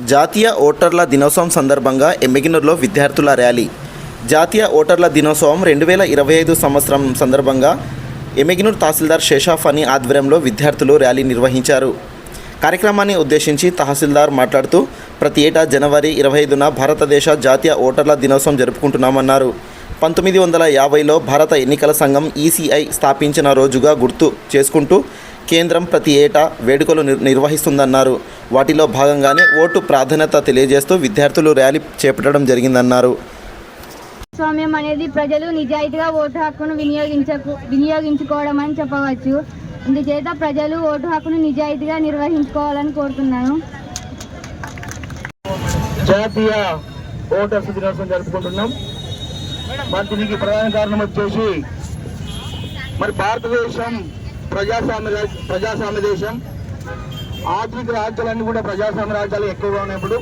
జాతీయ ఓటర్ల దినోత్సవం సందర్భంగా ఎమ్మిగనూరులో విద్యార్థుల ర్యాలీ. జాతీయ ఓటర్ల దినోత్సవం 2025 సంవత్సరం సందర్భంగా ఎమ్మిగనూరు తహసీల్దార్ శేషాఫ్ అని ఆధ్వర్యంలో విద్యార్థులు ర్యాలీ నిర్వహించారు. కార్యక్రమాన్ని ఉద్దేశించి తహసీల్దార్ మాట్లాడుతూ ప్రతి ఏటా జనవరి 25న భారతదేశ జాతీయ ఓటర్ల దినోత్సవం జరుపుకుంటున్నామన్నారు. 1950లో భారత ఎన్నికల సంఘం ఈసీఐ స్థాపించిన రోజుగా గుర్తు చేసుకుంటూ కేంద్రం ప్రతి ఏటా వేడుకలు నిర్వహిస్తుందన్నారు. వాటిలో భాగంగానే ఓటు ప్రాధాన్యత తెలియజేస్తూ విద్యార్థులు ర్యాలీ చేపట్టడం జరిగిందన్నారు. ప్రజాస్వామ్యం అనేది ప్రజలు నిజాయితీగా ఓటు హక్కును వినియోగించుకోవడం అని చెప్పవచ్చు. అందుచేత ప్రజలు ఓటు హక్కును నిజాయితీగా నిర్వహించుకోవాలని కోరుతున్నాను. జాతీయ ఓటర్స్ దినోత్సవం జరుపుకుంటున్నాం. మరి దీనికి ప్రధాన కారణం వచ్చేసి మరి భారతదేశం ప్రజాస్వామ్య దేశం. ఆధునిక రాజ్యాలన్నీ కూడా ప్రజాస్వామ్య రాజ్యాలు ఎక్కువగా ఉన్నప్పుడు